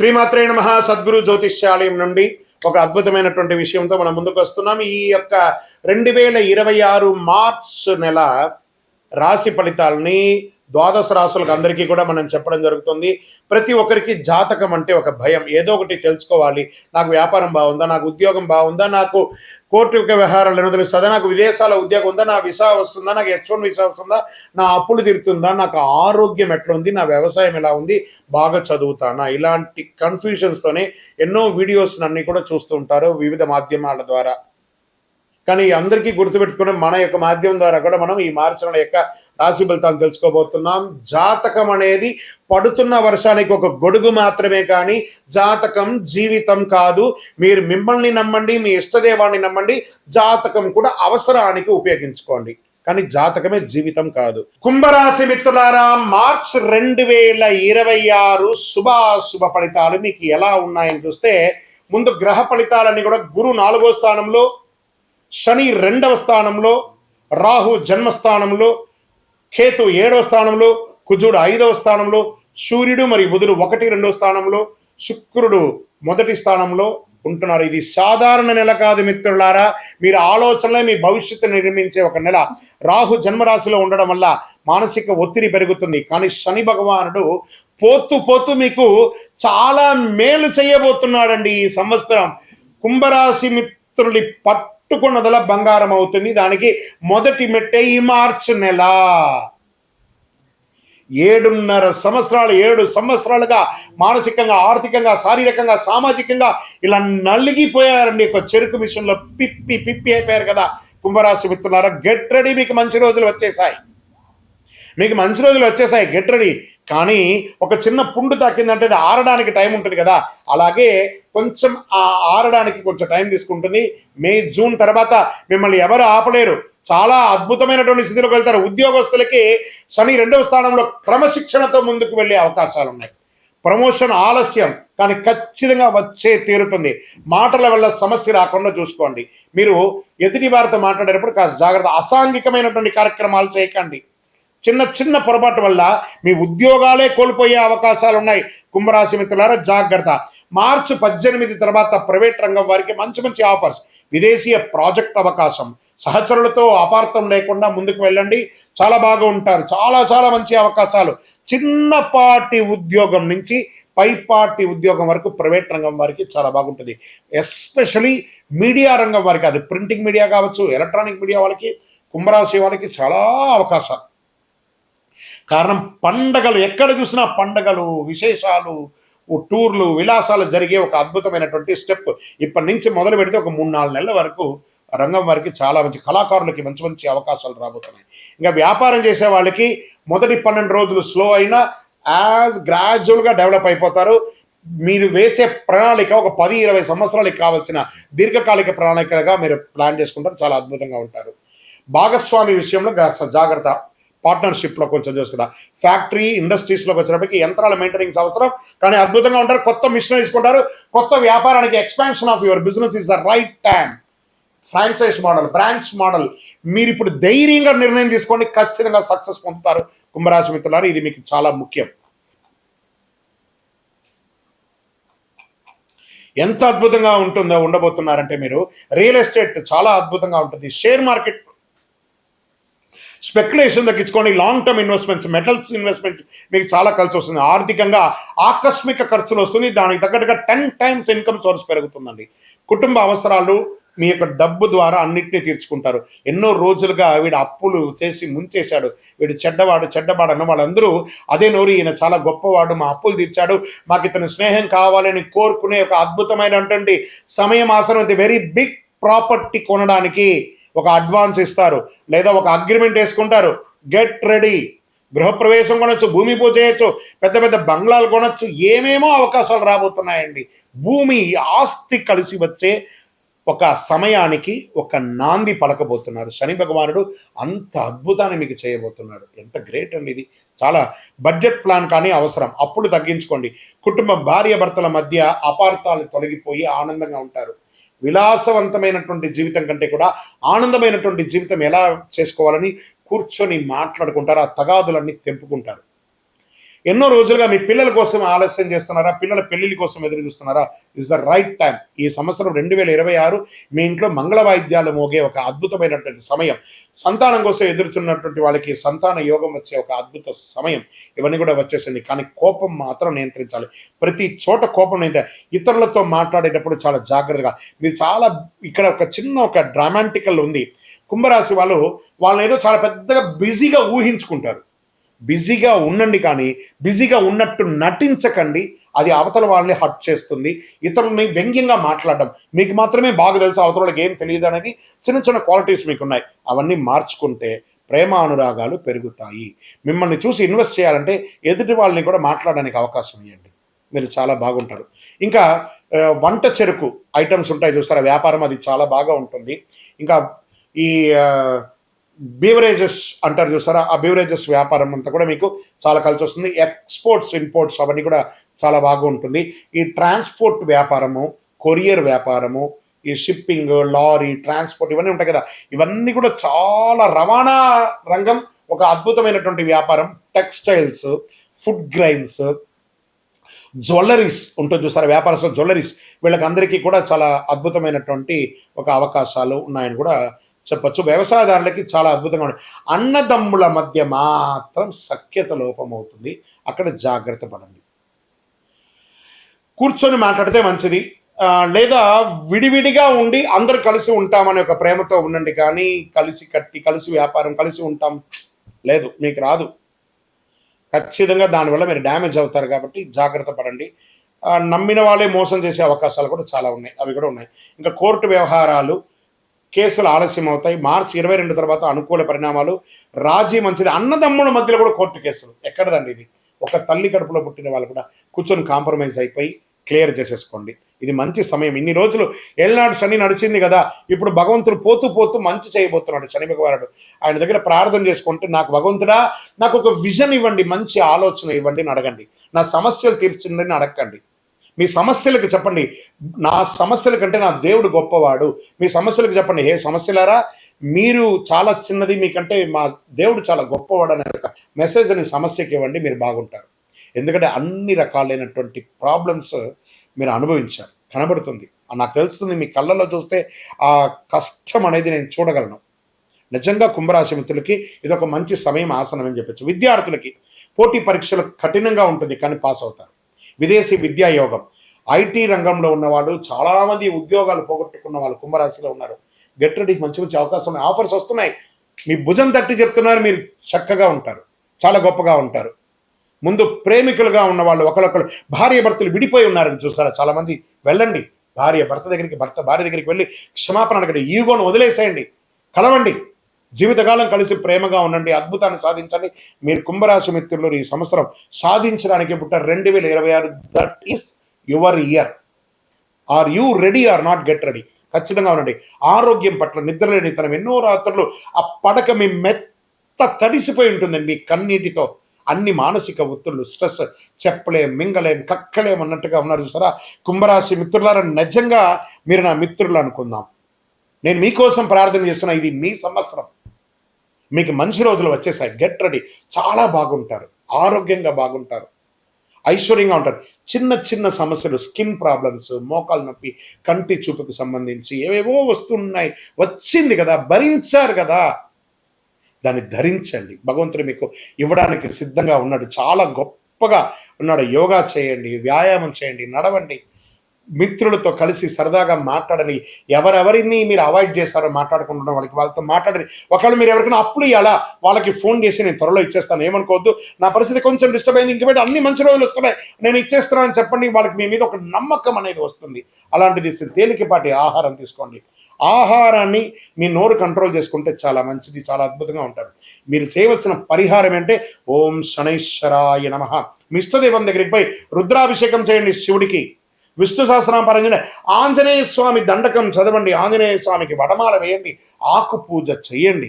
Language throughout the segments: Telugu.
శ్రీమాత్రే నమః. సద్గురు జ్యోతిష్యాలయం నుండి ఒక అద్భుతమైనటువంటి విషయంతో మనం ముందుకు వస్తున్నాం. ఈ యొక్క 2026 మార్చ్ నెల రాశి ఫలితాలని ద్వాదశ రాశులకు అందరికీ కూడా మనం చెప్పడం జరుగుతుంది. ప్రతి ఒక్కరికి జాతకం అంటే ఒక భయం, ఏదో ఒకటి తెలుసుకోవాలి. నాకు వ్యాపారం బాగుందా, నాకు ఉద్యోగం బాగుందా, నాకు కోర్టు వ్యవహారాలు తెలుస్తుందా, నాకు విదేశాల ఉద్యోగం ఉందా, నా వీసా వస్తుందా, నాకు H1 వీసా వస్తుందా, నా అప్పులు తీరుతుందా, నాకు ఆరోగ్యం ఎట్లా ఉంది, నా వ్యవసాయం ఎలా ఉంది, బాగా చదువుతానా, ఇలాంటి కన్ఫ్యూజన్స్తోనే ఎన్నో వీడియోస్ అన్ని కూడా చూస్తూ ఉంటారు వివిధ మాధ్యమాల ద్వారా. కానీ అందరికీ గుర్తుపెట్టుకుని మన యొక్క మాధ్యమం ద్వారా కూడా మనం ఈ మార్చి నెల యొక్క రాశి ఫలితాలు తెలుసుకోబోతున్నాం. జాతకం అనేది పడుతున్న వర్షానికి ఒక గొడుగు మాత్రమే, కానీ జాతకం జీవితం కాదు. మీరు మిమ్మల్ని నమ్మండి, మీ ఇష్టదేవాన్ని నమ్మండి, జాతకం కూడా అవసరానికి ఉపయోగించుకోండి, కానీ జాతకమే జీవితం కాదు. కుంభరాశి మిత్రులారా, మార్చ్ 2026 శుభాశుభ ఫలితాలు మీకు ఎలా ఉన్నాయని చూస్తే, ముందు గ్రహ ఫలితాలన్నీ కూడా గురు 4వ స్థానంలో, శని 2వ స్థానంలో, రాహు జన్మస్థానంలో, కేతు 7వ స్థానంలో, కుజుడు 5వ స్థానంలో, సూర్యుడు మరియు బుధుడు 1, 2వ స్థానంలో, శుక్రుడు 1వ స్థానంలో ఉంటున్నారు. ఇది సాధారణ నెల కాదు మిత్రులారా. మీరు ఆలోచనలే మీ భవిష్యత్తు నిర్మించే ఒక నెల. రాహు జన్మరాశిలో ఉండడం వల్ల మానసిక ఒత్తిడి పెరుగుతుంది, కానీ శని భగవానుడు పోతూ మీకు చాలా మేలు చేయబోతున్నాడండి ఈ సంవత్సరం. కుంభరాశి మిత్రుడి పట్టుకున్నదల బంగారం అవుతుంది. దానికి మొదటి మెట్టే ఈ మార్చి నెల. 7 సంవత్సరాలుగా మానసికంగా, ఆర్థికంగా, శారీరకంగా, సామాజికంగా ఇలా నలిగిపోయారండి. ఒక చెరుకు మిషన్లో పిప్పి అయిపోయారు కదా కుంభరాశి మిత్రులారా. గెట్ రెడీ, మీకు మంచి రోజులు వచ్చేసాయి, గెట్ రెడీ. కానీ ఒక చిన్న పుండు తాకిందంటే ఆరడానికి టైం ఉంటుంది కదా, అలాగే కొంచెం ఆరడానికి కొంచెం టైం తీసుకుంటుంది. మే, జూన్ తర్వాత మిమ్మల్ని ఎవరు ఆపలేరు. చాలా అద్భుతమైనటువంటి స్థితిలోకి వెళ్తారు. ఉద్యోగస్తులకి శని 2వ స్థానంలో క్రమశిక్షణతో ముందుకు వెళ్ళే అవకాశాలు ఉన్నాయి. ప్రమోషన్ ఆలస్యం, కానీ ఖచ్చితంగా వచ్చే తీరుతుంది. మాటల వల్ల సమస్య రాకుండా చూసుకోండి. మీరు ఎదుటి వారితో మాట్లాడేటప్పుడు కాస్త జాగ్రత్త. అసాంఘికమైనటువంటి కార్యక్రమాలు చేయకండి. చిన్న పొరపాటు వల్ల మీ ఉద్యోగాలే కోల్పోయే అవకాశాలు ఉన్నాయి. కుంభరాశి మిత్రులారా జాగ్రత్త. మార్చి 18 తర్వాత ప్రైవేట్ రంగం వారికి మంచి ఆఫర్స్, విదేశీయ ప్రాజెక్ట్ అవకాశం, సహచరులతో అపార్థం లేకుండా ముందుకు వెళ్ళండి, చాలా బాగా ఉంటారు. చాలా మంచి అవకాశాలు. చిన్నపాటి ఉద్యోగం నుంచి పైపాటి ఉద్యోగం వరకు ప్రైవేట్ రంగం వారికి చాలా బాగుంటుంది. ఎస్పెషలీ మీడియా రంగం వారికి, అది ప్రింటింగ్ మీడియా కావచ్చు, ఎలక్ట్రానిక్ మీడియా వాళ్ళకి, కుంభరాశి వాళ్ళకి చాలా అవకాశాలు. కారణం పండగలు, ఎక్కడ చూసినా పండగలు, విశేషాలు, టూర్లు, విలాసాలు జరిగే ఒక అద్భుతమైనటువంటి స్టెప్. ఇప్పటి నుంచి మొదలు పెడితే ఒక 3-4 నెలల వరకు రంగం వారికి చాలా మంచి, కళాకారులకి మంచి అవకాశాలు రాబోతున్నాయి. ఇంకా వ్యాపారం చేసే వాళ్ళకి మొదటి 12 రోజులు స్లో అయినా గ్రాడ్యువల్గా డెవలప్ అయిపోతారు. మీరు వేసే ప్రణాళిక ఒక 10-20 సంవత్సరాలకి కావాల్సిన దీర్ఘకాలిక ప్రణాళికగా మీరు ప్లాన్ చేసుకుంటారు. చాలా అద్భుతంగా ఉంటారు. భాగస్వామి విషయంలో జాగ్రత్త. పార్ట్నర్షిప్లో కొంచెం చూసుకుంటా. ఫ్యాక్టరీ, ఇండస్ట్రీస్లోకి వచ్చినప్పటికీ యంత్రాల మెయింటెనెన్స్ అవసరం, కానీ అద్భుతంగా ఉంటారు. కొత్త మిషన్ తీసుకుంటారు. కొత్త వ్యాపారానికి expansion of your business is the right time. Franchise model, branch model, మీరు ఇప్పుడు ధైర్యంగా నిర్ణయం తీసుకోండి, ఖచ్చితంగా సక్సెస్ పొందుతారు కుంభరాశి మిత్రులారు. ఇది మీకు చాలా ముఖ్యం. ఎంత అద్భుతంగా ఉండబోతున్నారంటే మీరు రియల్ ఎస్టేట్ చాలా అద్భుతంగా ఉంటుంది. షేర్ మార్కెట్ స్పెక్యులేషన్ తగ్గించుకోండి. Long term investments, metals investments మీకు చాలా కలిసి వస్తుంది. ఆర్థికంగా ఆకస్మిక ఖర్చులు వస్తుంది, దానికి తగ్గట్టుగా 10 times ఇన్కమ్ సోర్స్ పెరుగుతుందండి. కుటుంబ అవసరాలు మీ యొక్క డబ్బు ద్వారా అన్నింటినీ తీర్చుకుంటారు. ఎన్నో రోజులుగా వీడు అప్పులు చేసి ముంచేశాడు, వీడు చెడ్డవాడు అన్న వాళ్ళందరూ అదే నోరు, ఈయన చాలా గొప్పవాడు, మా అప్పులు తీర్చాడు, మాకు ఇతని స్నేహం కావాలని కోరుకునే ఒక అద్భుతమైనటువంటి సమయం ఆసనం. వెరీ బిగ్ ప్రాపర్టీ కొనడానికి ఒక అడ్వాన్స్ ఇస్తారు, లేదా ఒక అగ్రిమెంట్ వేసుకుంటారు. Get ready. గృహప్రవేశం కొనొచ్చు, భూమి పూజ చేయొచ్చు, పెద్ద బంగ్లాలు కొనొచ్చు, ఏమేమో అవకాశాలు రాబోతున్నాయండి. భూమి, ఆస్తి కలిసి వచ్చే ఒక సమయానికి ఒక నాంది పలకబోతున్నారు శని భగవానుడు. అంత అద్భుతాన్ని మీకు చేయబోతున్నాడు. ఎంత గ్రేట్ అండి ఇది. చాలా బడ్జెట్ ప్లాన్ కానీ అవసరం. అప్పులు తగ్గించుకోండి. కుటుంబ భార్యాభర్తల మధ్య అపార్థాలు తొలగిపోయి ఆనందంగా ఉంటారు. విలాసవంతమైనటువంటి జీవితం కంటే కూడా ఆనందమైనటువంటి జీవితం ఎలా చేసుకోవాలని కూర్చొని మాట్లాడుకుంటారు. ఆ తగాదులన్నీ తెంపుకుంటారు. ఎన్నో రోజులుగా మీ పిల్లల కోసం ఆలస్యం చేస్తున్నారా, పిల్లల పెళ్లిళ్ళ కోసం ఎదురు చూస్తున్నారా? Is the right time. ఈ సంవత్సరం 2026 మీ ఇంట్లో మంగళ వాయిద్యాలు మోగే ఒక అద్భుతమైనటువంటి సమయం. సంతానం కోసం ఎదురుచున్నటువంటి వాళ్ళకి సంతాన యోగం వచ్చే ఒక అద్భుత సమయం. ఇవన్నీ కూడా వచ్చేసింది. కానీ కోపం మాత్రం నియంత్రించాలి. ప్రతి చోట కోపం ఇతరులతో మాట్లాడేటప్పుడు చాలా జాగ్రత్తగా. మీరు చాలా ఇక్కడ ఒక డ్రామాటికల్ ఉంది. కుంభరాశి వాళ్ళని ఏదో చాలా పెద్దగా బిజీగా ఊహించుకుంటారు. బిజీగా ఉండండి, కానీ బిజీగా ఉన్నట్టు నటించకండి. అది అవతల వాళ్ళని హర్ట్ చేస్తుంది. ఇతరులని వ్యంగ్యంగా మాట్లాడడం, మీకు మాత్రమే బాగా తెలుసు, అవతల వాళ్ళకి ఏం తెలియదు అనేది చిన్న చిన్న క్వాలిటీస్ మీకు ఉన్నాయి. అవన్నీ మార్చుకుంటే ప్రేమ అనురాగాలు పెరుగుతాయి. మిమ్మల్ని చూసి ఇన్వెస్ట్ చేయాలంటే ఎదుటి వాళ్ళని కూడా మాట్లాడడానికి అవకాశం ఇవ్వండి. మీరు చాలా బాగుంటారు. ఇంకా వంట చెరుకు ఐటమ్స్ ఉంటాయి చూస్తారా, వ్యాపారం అది చాలా బాగా ఉంటుంది. ఇంకా ఈ బీవరేజెస్ అంటారు చూస్తారా, ఆ బీవరేజెస్ వ్యాపారం అంతా కూడా మీకు చాలా కలిసి వస్తుంది. ఎక్స్పోర్ట్స్ ఇంపోర్ట్స్ అవన్నీ కూడా చాలా బాగా ఉంటుంది. ఈ ట్రాన్స్పోర్ట్ వ్యాపారము, కొరియర్ వ్యాపారము, ఈ షిప్పింగ్, లారీ, ట్రాన్స్పోర్ట్ ఇవన్నీ ఉంటాయి కదా, ఇవన్నీ కూడా చాలా రవాణా రంగం ఒక అద్భుతమైనటువంటి వ్యాపారం. టెక్స్టైల్స్, ఫుడ్ గ్రైన్స్, జ్యువెలరీస్ ఉంటుంది చూస్తారా, వ్యాపారస్తులు జ్యువెలరీస్, వీళ్ళకి అందరికీ కూడా చాలా అద్భుతమైనటువంటి ఒక అవకాశాలు ఉన్నాయని కూడా చెప్పచ్చు. వ్యవసాయదారులకి చాలా అద్భుతంగా ఉంది. అన్నదమ్ముల మధ్య మాత్రం సఖ్యత లోపం అవుతుంది. అక్కడ జాగ్రత్త పడండి. కూర్చొని మాట్లాడితే మంచిది, లేదా విడివిడిగా ఉండి అందరు కలిసి ఉంటామనే ఒక ప్రేమతో ఉండండి. కానీ కలిసి కట్టి కలిసి వ్యాపారం కలిసి ఉంటాం లేదు, మీకు రాదు. ఖచ్చితంగా దానివల్ల మీరు డ్యామేజ్ అవుతారు. కాబట్టి జాగ్రత్త పడండి. నమ్మిన వాళ్ళే మోసం చేసే అవకాశాలు కూడా చాలా ఉన్నాయి, అవి కూడా ఉన్నాయి. ఇంకా కోర్టు వ్యవహారాలు, కేసులు ఆలస్యం అవుతాయి. మార్చి 22 తర్వాత అనుకూల పరిణామాలు, రాజీ మంచిది. అన్నదమ్ముల మధ్యలో కూడా కోర్టు కేసులు ఎక్కడదండి ఇది. ఒక తల్లి కడుపులో పుట్టిన వాళ్ళు కూడా కూర్చొని కాంప్రమైజ్ అయిపోయి క్లియర్ చేసేసుకోండి. ఇది మంచి సమయం. ఇన్ని రోజులు ఏళ్ళనాడు శని నడిచింది కదా, ఇప్పుడు భగవంతుడు పోతూ పోతూ మంచి చేయబోతున్నాడు శని భగవానుడు. ఆయన దగ్గర ప్రార్థన చేసుకుంటే, నాకు భగవంతుడా నాకు ఒక విజన్ ఇవ్వండి, మంచి ఆలోచన ఇవ్వండి అని అడగండి. నా సమస్యలు తీర్చండి అని అడగండి. మీ సమస్యలకు చెప్పండి, నా సమస్యల కంటే నా దేవుడు గొప్పవాడు. మీ సమస్యలకు చెప్పండి, హే సమస్యలారా మీరు చాలా చిన్నది, మీకంటే మా దేవుడు చాలా గొప్పవాడు అనే ఒక మెసేజ్ అని సమస్యకి ఇవ్వండి. మీరు బాగుంటారు. ఎందుకంటే అన్ని రకాలైనటువంటి ప్రాబ్లమ్స్ మీరు అనుభవించారు, కనబడుతుంది, నాకు తెలుస్తుంది. మీ కళ్ళల్లో చూస్తే ఆ కష్టం అనేది నేను చూడగలను. నిజంగా కుంభరాశి మిత్రులకి ఇది ఒక మంచి సమయం, ఆసనం అని చెప్పచ్చు. విద్యార్థులకి పోటీ పరీక్షలు కఠినంగా ఉంటుంది, కానీ పాస్ అవుతారు. విదేశీ విద్యా యోగం, ఐటీ రంగంలో ఉన్నవాళ్ళు, చాలామంది ఉద్యోగాలు పోగొట్టుకున్న వాళ్ళు కుంభరాశిలో ఉన్నారు. గెట్ రెడీ, మంచి మంచి అవకాశం, ఆఫర్స్ వస్తున్నాయి. మీ భుజం తట్టి చెప్తున్నారు, మీరు చక్కగా ఉంటారు, చాలా గొప్పగా ఉంటారు. ముందు ప్రేమికులుగా ఉన్న వాళ్ళు, ఒకరొకరు భార్య భర్తలు విడిపోయి ఉన్నారు చూస్తారా, చాలామంది వెళ్ళండి. భర్త దగ్గరికి, భార్య దగ్గరికి వెళ్ళి క్షమాపణ అడగండి. ఈగోను వదిలేసేయండి, కలవండి, జీవితకాలం కలిసి ప్రేమగా ఉండండి, అద్భుతాన్ని సాధించండి. మీరు కుంభరాశి మిత్రులు ఈ సంవత్సరం సాధించడానికి పుట్టారు. 2026 that is your year. Are you ready or not? Get ready. ఖచ్చితంగా ఉండండి. ఆరోగ్యం పట్ల నిద్రలేనితనం, ఎన్నో రాత్రులు ఆ పడక మీ మెత్త తడిసిపోయి ఉంటుందండి మీ కన్నీటితో. అన్ని మానసిక ఒత్తిళ్ళు, స్ట్రెస్, చెప్పలేం, మింగలేం, కక్కలేం అన్నట్టుగా ఉన్నారు చూసారా కుంభరాశి మిత్రులారా. నిజంగా మీరు నా మిత్రులు అనుకుందాం. నేను మీకోసం ప్రార్థన చేస్తున్నా. ఇది మీ సంవత్సరం, మీకు మంచి రోజులు వచ్చేసాయి. Get ready. చాలా బాగుంటారు, ఆరోగ్యంగా బాగుంటారు, ఐశ్వర్యంగా ఉంటారు. చిన్న చిన్న సమస్యలు, స్కిన్ ప్రాబ్లమ్స్, మోకాలు నొప్పి, కంటి చూపుకు సంబంధించి ఏవేవో వస్తున్నాయి, వచ్చింది కదా, భరించారు కదా, దాన్ని ధరించండి. భగవంతుడు మీకు ఇవ్వడానికి సిద్ధంగా ఉన్నాడు, చాలా గొప్పగా ఉన్నాడు. యోగా చేయండి, వ్యాయామం చేయండి, నడవండి, మిత్రులతో కలిసి సరదాగా మాట్లాడని. ఎవరెవరిని మీరు అవాయిడ్ చేస్తారో మాట్లాడుకుంటున్న వాళ్ళతో మాట్లాడని. ఒకవేళ మీరు ఎవరికైనా అప్పులు ఇవ్వాలా, వాళ్ళకి ఫోన్ చేసి నేను త్వరలో ఇచ్చేస్తాను, ఏమనుకోవద్దు, నా పరిస్థితి కొంచెం డిస్టర్బ్ అయింది, ఇంక అన్ని మంచి రోజులు వస్తున్నాయి, నేను ఇచ్చేస్తున్నానని చెప్పండి. వాళ్ళకి మీ మీద ఒక నమ్మకం అనేది వస్తుంది. అలాంటిది తేలికపాటి ఆహారం తీసుకోండి. ఆహారాన్ని మీ నోరు కంట్రోల్ చేసుకుంటే చాలా మంచిది, చాలా అద్భుతంగా ఉంటారు. మీరు చేయవలసిన పరిహారం అంటే ఓం శనైశ్వరాయ నమః. మీ ఇష్టదేవం దగ్గరికి పోయి రుద్రాభిషేకం చేయండి శివుడికి. విష్ణు సహస్రనామ పారాయణ, ఆంజనేయ స్వామి దండకం చదవండి, ఆంజనేయ స్వామికి వడమాల వేయండి, ఆకు పూజ చేయండి.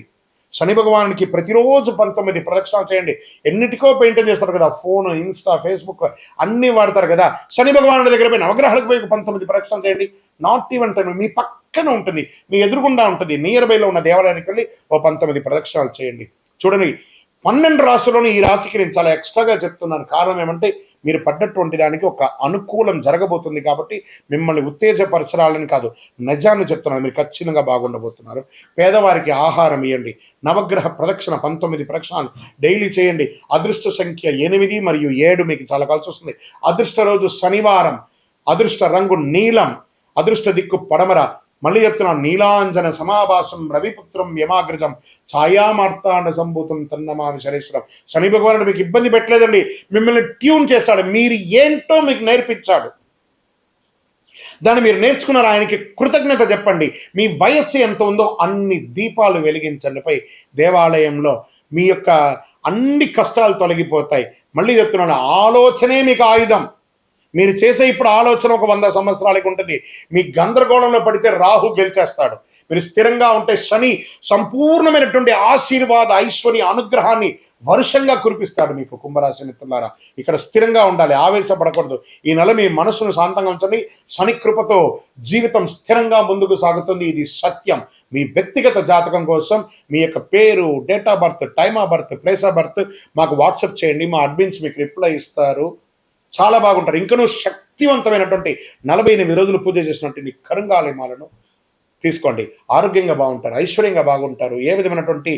శని భగవానునికి ప్రతిరోజు 19 ప్రదక్షిణాలు చేయండి. ఎన్నిటికో పెయింటింగ్ చేస్తారు కదా, ఫోన్, ఇన్స్టా, ఫేస్బుక్ అన్నీ వాడతారు కదా. శని భగవానుడి దగ్గర పోయి నవగ్రహాలకు పోయి 19 ప్రదక్షిణాలు చేయండి. నాట్ ఈవెన్ 10, మీ పక్కన ఉంటుంది, మీ ఎదురుగుండా ఉంటుంది, నియర్ బైలో ఉన్న దేవాలయానికి వెళ్ళి 19 ప్రదక్షిణాలు చేయండి. చూడండి, 12 రాశుల్లోని ఈ రాశికి నేను చాలా ఎక్స్ట్రాగా చెప్తున్నాను. కారణం ఏమంటే మీరు పడ్డటువంటి దానికి ఒక అనుకూలం జరగబోతుంది కాబట్టి మిమ్మల్ని ఉత్తేజపరచరాలని కాదు, నిజాన్ని చెప్తున్నాను. మీరు ఖచ్చితంగా బాగుండబోతున్నారు. పేదవారికి ఆహారం ఇవ్వండి. నవగ్రహ ప్రదక్షిణ 19 ప్రదక్షిణాలు డైలీ చేయండి. అదృష్ట సంఖ్య 8 మరియు 7 మీకు చాలా కలిసి వస్తుంది. అదృష్ట రోజు శనివారం. అదృష్ట రంగు నీలం. అదృష్ట దిక్కు పడమర. మళ్ళీ చెప్తున్నాను, నీలాంజన సమాభాసం రవిపుత్రం యమాగ్రజం ఛాయామార్తాండ సంభూతం తన్నమామి శనేశ్వరం. శని భగవానుడు మీకు ఇబ్బంది పెట్టలేదండి, మిమ్మల్ని ట్యూన్ చేస్తాడు. మీరు ఏంటో మీకు నేర్పించాడు. దాన్ని మీరు నేర్చుకున్నారు. ఆయనకి కృతజ్ఞత చెప్పండి. మీ వయస్సు ఎంత ఉందో అన్ని దీపాలు వెలిగించండి పై దేవాలయంలో. మీ యొక్క అన్ని కష్టాలు తొలగిపోతాయి. మళ్ళీ చెప్తున్నాను, ఆలోచనే మీకు ఆయుధం. మీరు చేసే ఇప్పుడు ఆలోచన ఒక 100 సంవత్సరాలకి ఉంటుంది. మీ గందరగోళంలో పడితే రాహు గెలిచేస్తాడు. మీరు స్థిరంగా ఉంటే శని సంపూర్ణమైనటువంటి ఆశీర్వాద ఐశ్వర్య అనుగ్రహాన్ని వర్షంగా కురిపిస్తాడు మీకు. కుంభరాశి మిత్రులారా, ఇక్కడ స్థిరంగా ఉండాలి, ఆవేశపడకూడదు. ఈ నెల మీ మనసును శాంతంగా ఉంచండి. శని కృపతో జీవితం స్థిరంగా ముందుకు సాగుతుంది. ఇది సత్యం. మీ వ్యక్తిగత జాతకం కోసం మీ యొక్క పేరు, date of birth, time of birth, place of birth మాకు వాట్సాప్ చేయండి. మా అడ్మిన్స్ మీకు రిప్లై ఇస్తారు. చాలా బాగుంటారు. ఇంకనూ శక్తివంతమైనటువంటి 48 రోజులు పూజ చేసినటువంటి కరుంగాలిమాలను తీసుకోండి. ఆరోగ్యంగా బాగుంటారు, ఐశ్వర్యంగా బాగుంటారు. ఏ విధమైనటువంటి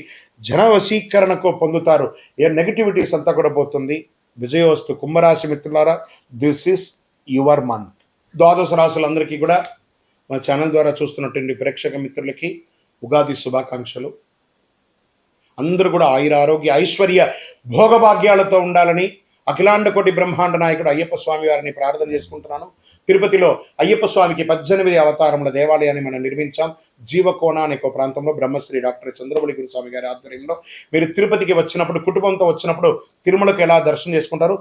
జనవశీకరణకు పొందుతారు. ఏ నెగిటివిటీస్ అంతా కూడా పోతుంది. విజయోస్తు. కుంభరాశి మిత్రులారా, దిస్ ఈస్ యువర్ మంత్. ద్వాదశ రాశులందరికీ కూడా మా ఛానల్ ద్వారా చూస్తున్నటువంటి ప్రేక్షక మిత్రులకి ఉగాది శుభాకాంక్షలు. అందరూ కూడా ఆయుర ఆరోగ్య ఐశ్వర్య భోగభాగ్యాలతో ఉండాలని అఖిలాండ కోటి బ్రహ్మాండ నాయకుడు అయ్యప్ప స్వామి వారిని ప్రార్థన చేసుకుంటున్నాను. తిరుపతిలో అయ్యప్ప స్వామికి 18 అవతారముల దేవాలయాన్ని మనం నిర్మించాం. జీవకోణ అనే ఒక ప్రాంతంలో బ్రహ్మశ్రీ డాక్టర్ చంద్రబలి గురుస్వామి గారి ఆధ్వర్యంలో. మీరు తిరుపతికి వచ్చినప్పుడు, కుటుంబంతో వచ్చినప్పుడు తిరుమలకు ఎలా దర్శనం చేసుకుంటారు?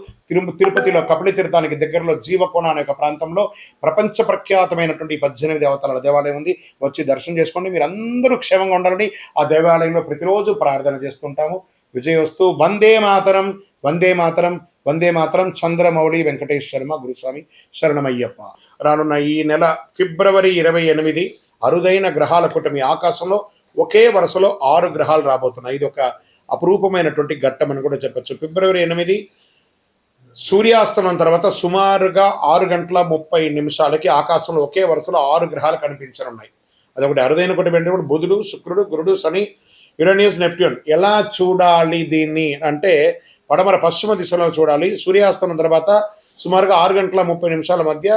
తిరుపతిలో కపిల తీర్థానికి దగ్గరలో జీవకోణ అనే ఒక ప్రాంతంలో ప్రపంచ ప్రఖ్యాతమైనటువంటి 18 అవతారాల దేవాలయం ఉంది. వచ్చి దర్శనం చేసుకోండి. మీరు అందరూ క్షేమంగా ఉండాలని ఆ దేవాలయంలో ప్రతిరోజు ప్రార్థన చేస్తుంటాము. విజయోస్తు. వందే మాతరం, వందే మాతరం, వందే మాతరం. చంద్రమౌళి వెంకటేష్ శర్మ గురుస్వామి శరణమయ్యప్ప. రానున్న ఈ నెల ఫిబ్రవరి 28 అరుదైన గ్రహాల కూటమి. ఆకాశంలో ఒకే వరుసలో 6 గ్రహాలు రాబోతున్నాయి. ఇది ఒక అపురూపమైనటువంటి ఘట్టం అని కూడా చెప్పచ్చు. ఫిబ్రవరి 8 సూర్యాస్తమం తర్వాత సుమారుగా 6:30 ఆకాశంలో ఒకే వరుసలో 6 గ్రహాలు కనిపించనున్నాయి. అదొకటి అరుదైన కూటమి. అంటే కూడా బుధుడు, శుక్రుడు, గురుడు, శని, యురేనియస్, నెప్ట్యూన్. ఎలా చూడాలి దీన్ని అంటే పడమర పశ్చిమ దిశలో చూడాలి. సూర్యాస్తమం తర్వాత సుమారుగా 6:30 మధ్య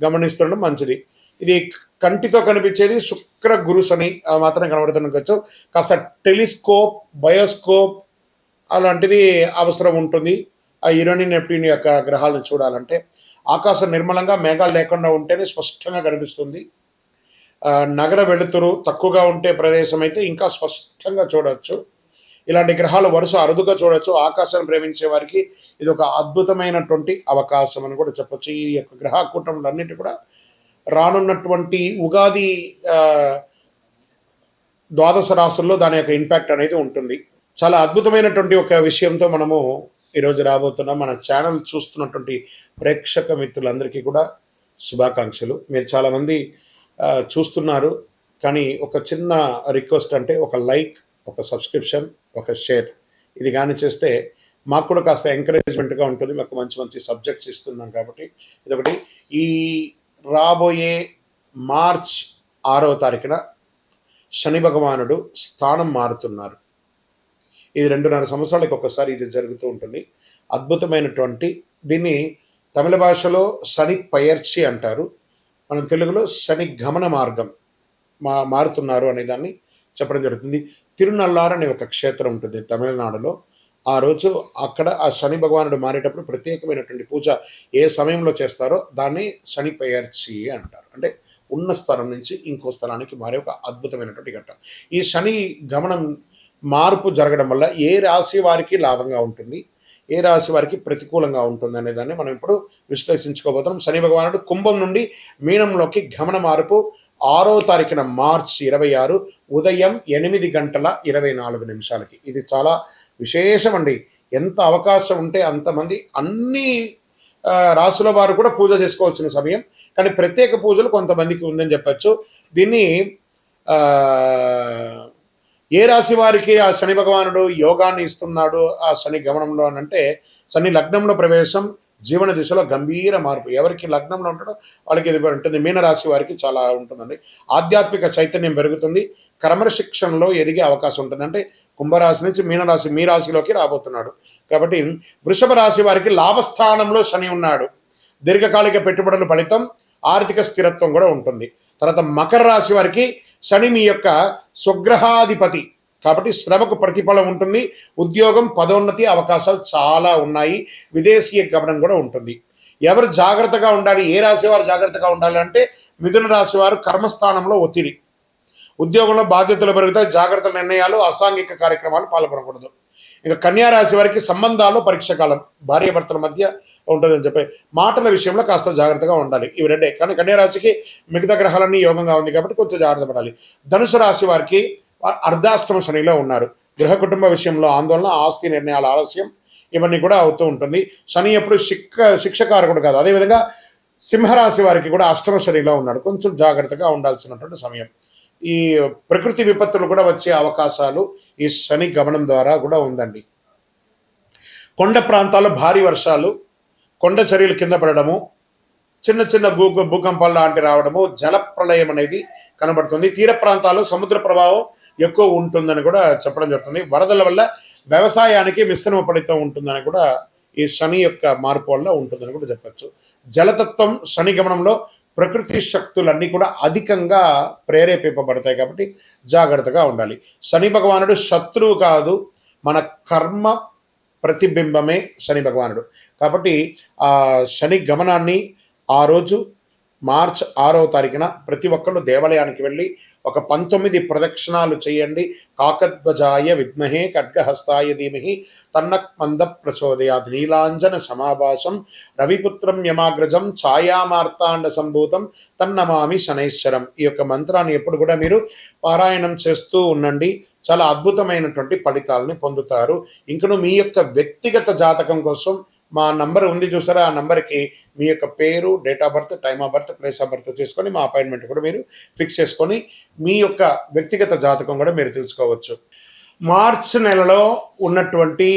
గమనిస్తుండడం మంచిది. ఇది కంటితో కనిపించేది శుక్ర, గురు, శని మాత్రం కనబడుతుండొచ్చు. కాస్త టెలిస్కోప్, బయోస్కోప్ అలాంటిది అవసరం ఉంటుంది ఆ యురేనియస్, నెప్ట్యూన్ యొక్క గ్రహాలను చూడాలంటే. ఆకాశం నిర్మలంగా మేఘాలు లేకుండా ఉంటేనే స్పష్టంగా కనిపిస్తుంది. నగర వెలుతురు తక్కువగా ఉంటే ప్రదేశం అయితే ఇంకా స్పష్టంగా చూడవచ్చు. ఇలాంటి గ్రహాలు వరుస అరుదుగా చూడవచ్చు. ఆకాశాన్ని ప్రేమించే వారికి ఇది ఒక అద్భుతమైనటువంటి అవకాశం అని కూడా చెప్పొచ్చు. ఈ యొక్క గ్రహ కూటములన్నిటి కూడా రానున్నటువంటి ఉగాది ద్వాదశ రాశుల్లో దాని యొక్క ఇంపాక్ట్ అనేది ఉంటుంది. చాలా అద్భుతమైనటువంటి ఒక విషయంతో మనము ఈరోజు రాబోతున్నాం. మన ఛానల్ చూస్తున్నటువంటి ప్రేక్షక మిత్రులందరికీ కూడా శుభాకాంక్షలు. మీరు చాలామంది చూస్తున్నారు, కానీ ఒక చిన్న రిక్వెస్ట్ అంటే ఒక లైక్, ఒక సబ్స్క్రిప్షన్, ఒక షేర్ ఇది కానీ చేస్తే మాకు కూడా కాస్త ఎంకరేజ్మెంట్గా ఉంటుంది. మాకు మంచి మంచి సబ్జెక్ట్స్ ఇస్తున్నాం కాబట్టి ఇదొకటి. ఈ రాబోయే మార్చ్ 6వ తారీఖున శని భగవానుడు స్థానం మారుతున్నారు. ఇది 2.5 సంవత్సరాలకు ఒకసారి ఇది జరుగుతూ ఉంటుంది. అద్భుతమైనటువంటి దీన్ని తమిళ భాషలో శని పయర్చి అంటారు. మనం తెలుగులో శని గమన మార్గం మారుతున్నారు అనే దాన్ని చెప్పడం జరుగుతుంది. తిరునల్లారు అనే ఒక క్షేత్రం ఉంటుంది తమిళనాడులో. ఆ రోజు అక్కడ ఆ శని భగవానుడు మారేటప్పుడు ప్రత్యేకమైనటువంటి పూజ ఏ సమయంలో చేస్తారో దాన్ని శని పయర్చి అంటారు. అంటే ఉన్న స్థలం నుంచి ఇంకో స్థలానికి మారే ఒక అద్భుతమైనటువంటి ఘట్టం. ఈ శని గమనం మార్పు జరగడం వల్ల ఏ రాశి వారికి లాభంగా ఉంటుంది, ఏ రాశి వారికి ప్రతికూలంగా ఉంటుంది అనే దాన్ని మనం ఇప్పుడు విశ్లేషించుకోబోతున్నాం. శని భగవానుడు కుంభం నుండి మీనంలోకి గమన మార్పు 6వ తారీఖున మార్చి 26 ఉదయం 8:24 ఇది చాలా విశేషం అండి. ఎంత అవకాశం ఉంటే అంతమంది అన్ని రాసుల వారు కూడా పూజ చేసుకోవాల్సిన సమయం. కానీ ప్రత్యేక పూజలు కొంతమందికి ఉందని చెప్పచ్చు. దీన్ని ఏ రాశి వారికి ఆ శని భగవానుడు యోగాన్ని ఇస్తున్నాడు ఆ శని గమనంలో అని అంటే, శని లగ్నంలో ప్రవేశం జీవన దిశలో గంభీర మార్పు. ఎవరికి లగ్నంలో ఉంటాడో వాళ్ళకి ఇది ఉంటుంది. మీనరాశి వారికి చాలా ఉంటుందండి. ఆధ్యాత్మిక చైతన్యం పెరుగుతుంది. క్రమశిక్షణలో ఎదిగే అవకాశం ఉంటుంది. అంటే కుంభరాశి నుంచి మీనరాశి మీ రాశిలోకి రాబోతున్నాడు. కాబట్టి వృషభ రాశి వారికి లాభస్థానంలో శని ఉన్నాడు. దీర్ఘకాలిక పెట్టుబడుల ఫలితం, ఆర్థిక స్థిరత్వం కూడా ఉంటుంది. తర్వాత మకర రాశి వారికి శని మీ యొక్క స్వగ్రహాధిపతి కాబట్టి శ్రమకు ప్రతిఫలం ఉంటుంది. ఉద్యోగం, పదోన్నతి అవకాశాలు చాలా ఉన్నాయి. విదేశీయ గమనం కూడా ఉంటుంది. ఎవరు జాగ్రత్తగా ఉండాలి, ఏ రాశి వారు జాగ్రత్తగా ఉండాలి అంటే మిథున రాశి వారు కర్మస్థానంలో ఒత్తిడి, ఉద్యోగంలో బాధ్యతలు పెరుగుతాయి. జాగ్రత్త నిర్ణయాలు, అసాంఘిక కార్యక్రమాలు పాల్గొనకూడదు. ఇక కన్యా రాశి వారికి సంబంధాల్లో పరీక్ష కాలం, భార్యాభర్తల మధ్య ఉంటుందని చెప్పి మాటల విషయంలో కాస్త జాగ్రత్తగా ఉండాలి. ఇవి రెండే. కానీ కన్యా రాశికి మిగతా గ్రహాలన్నీ యోగంగా ఉంది కాబట్టి కొంచెం జాగ్రత్త పడాలి. ధనుసు రాశి వారికి అర్ధాష్టమ శనిలో ఉన్నారు. గృహ కుటుంబ విషయంలో ఆందోళన, ఆస్తి నిర్ణయాల ఆలస్యం ఇవన్నీ కూడా అవుతూ ఉంటుంది. శని ఎప్పుడు శిక్షకారకుడు కాదు. అదేవిధంగా సింహరాశి వారికి కూడా అష్టమ శనిలో ఉన్నాడు. కొంచెం జాగ్రత్తగా ఉండాల్సినటువంటి సమయం. ఈ ప్రకృతి విపత్తులు కూడా వచ్చే అవకాశాలు ఈ శని గమనం ద్వారా కూడా ఉందండి. కొండ ప్రాంతాల్లో భారీ వర్షాలు, కొండ చర్యలు కింద పడడము, చిన్న చిన్న భూకంపాలు లాంటి రావడము, జల ప్రళయం అనేది కనబడుతుంది. తీర ప్రాంతాల్లో సముద్ర ప్రభావం ఎక్కువ ఉంటుందని కూడా చెప్పడం జరుగుతుంది. వరదల వల్ల వ్యవసాయానికి మిశ్రమ ఫలితం ఉంటుందని కూడా ఈ శని యొక్క మార్పు వల్ల ఉంటుందని కూడా చెప్పచ్చు. జలతత్వం శని గమనంలో ప్రకృతి శక్తులన్నీ కూడా అధికంగా ప్రేరేపింపబడతాయి కాబట్టి జాగ్రత్తగా ఉండాలి. శని భగవానుడు శత్రువు కాదు, మన కర్మ ప్రతిబింబమే శని భగవానుడు. కాబట్టి ఆ శని గమనాన్ని ఆ రోజు మార్చ్ 6వ తారీఖున ప్రతి ఒక్కళ్ళు దేవాలయానికి వెళ్ళి ఒక 19 ప్రదక్షిణాలు చేయండి. కాకధ్వజాయ విద్మహే ఖడ్గహస్తాయ ధీమహి తన్నః మంద ప్రచోదయాత్. నీలాంజన సమాభాసం రవిపుత్రం యమాగ్రజం ఛాయామార్తాండ సంభూతం తన్నమామి శనైశ్వరం. ఈ యొక్క మంత్రాన్ని ఎప్పుడు కూడా మీరు పారాయణం చేస్తూ ఉండండి. చాలా అద్భుతమైనటువంటి ఫలితాలని పొందుతారు. ఇంకను మీ యొక్క వ్యక్తిగత జాతకం కోసం మా నంబర్ ఉంది చూసారా, ఆ నంబర్కి మీ యొక్క పేరు, date of birth, time of birth, place of birth చేసుకొని మా అపాయింట్మెంట్ కూడా మీరు ఫిక్స్ చేసుకొని మీ యొక్క వ్యక్తిగత జాతకం కూడా మీరు తెలుసుకోవచ్చు. మార్చ్ నెలలో ఉన్నటువంటి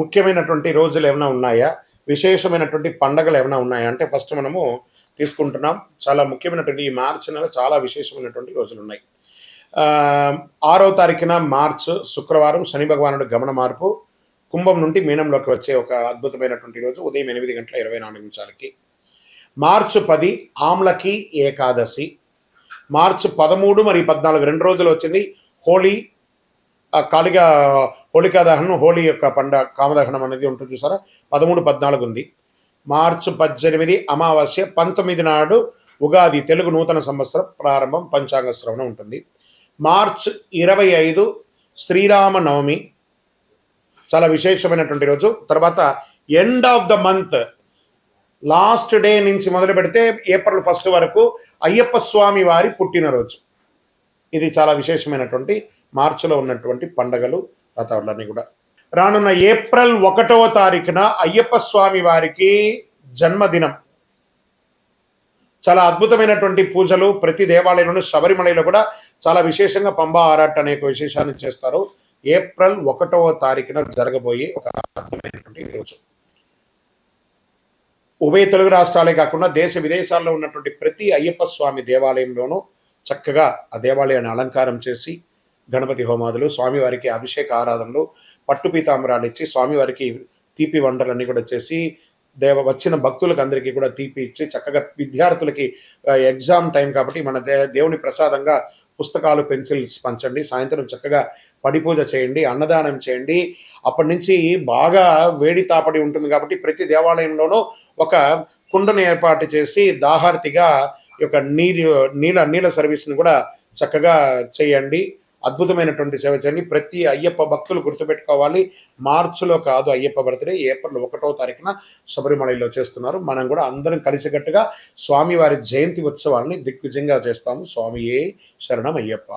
ముఖ్యమైనటువంటి రోజులు ఏమైనా ఉన్నాయా, విశేషమైనటువంటి పండగలు ఏమైనా ఉన్నాయా అంటే ఫస్ట్ మనము తీసుకుంటున్నాం. చాలా ముఖ్యమైనటువంటి ఈ మార్చ్ నెల చాలా విశేషమైనటువంటి రోజులు ఉన్నాయి. 6వ తారీఖున మార్చ్ శుక్రవారం శని భగవానుడు గమన మార్పు కుంభం నుండి మీనంలోకి వచ్చే ఒక అద్భుతమైనటువంటి రోజు ఉదయం 8:24 మార్చి 10 ఆమ్లకి ఏకాదశి. మార్చి 13 మరియు 14 2 రోజులు వచ్చింది హోలీ. కాళిగా హోళికా దహనం, హోలీ యొక్క కామదహనం అనేది ఉంటుంది చూసారా, 13, 14 ఉంది. మార్చి 18 అమావాస్య, 19 నాడు ఉగాది, తెలుగు నూతన సంవత్సరం ప్రారంభం, పంచాంగ శ్రవణం ఉంటుంది. మార్చి 25 శ్రీరామ నవమి, చాలా విశేషమైనటువంటి రోజు. తర్వాత end of the month last day నుంచి మొదలు పెడితే ఏప్రిల్ 1 వరకు అయ్యప్ప స్వామి వారి పుట్టినరోజు. ఇది చాలా విశేషమైనటువంటి మార్చిలో ఉన్నటువంటి పండగలు వాతావరణాన్ని కూడా. రానున్న ఏప్రిల్ 1వ తారీఖున అయ్యప్ప స్వామి వారికి జన్మదినం. చాలా అద్భుతమైనటువంటి పూజలు ప్రతి దేవాలయంలోనూ, శబరిమలలో కూడా చాలా విశేషంగా పంబా ఆరాట్ అనే విశేషాన్ని చేస్తారు. ఏప్రిల్ 1వ తారీఖున జరగబోయే ఒక అద్భుతమైనటువంటి రోజు. ఉభయ తెలుగు రాష్ట్రాలే కాకుండా దేశ విదేశాల్లో ఉన్నటువంటి ప్రతి అయ్యప్ప స్వామి దేవాలయంలోనూ చక్కగా ఆ దేవాలయాన్ని అలంకారం చేసి గణపతి హోమాదులు, స్వామివారికి అభిషేక ఆరాధనలు, పట్టు పీతాంబరాలు ఇచ్చి స్వామివారికి తీపి వంటలన్నీ కూడా చేసి వచ్చిన భక్తులకు అందరికీ కూడా తీపి ఇచ్చి చక్కగా విద్యార్థులకి ఎగ్జామ్ టైం కాబట్టి మన దేవుని ప్రసాదంగా పుస్తకాలు, పెన్సిల్స్ పంచండి. సాయంత్రం చక్కగా పడి పూజ చేయండి, అన్నదానం చేయండి. అప్పటి నుంచి బాగా వేడి తాపడి ఉంటుంది కాబట్టి ప్రతి దేవాలయంలోనూ ఒక కుండను ఏర్పాటు చేసి దాహార్తిగా ఈ యొక్క నీళ్ళ సర్వీస్ని కూడా చక్కగా చేయండి. అద్భుతమైనటువంటి సేవ చేయండి. ప్రతి అయ్యప్ప భక్తులు గుర్తుపెట్టుకోవాలి, మార్చిలో కాదు అయ్యప్ప బర్త్డే, ఏప్రిల్ 1వ తారీఖున శబరిమలలో చేస్తున్నారు. మనం కూడా అందరం కలిసికట్టుగా స్వామివారి జయంతి ఉత్సవాన్ని దిగ్విజయంగా చేస్తాము. స్వామియే శరణం అయ్యప్ప.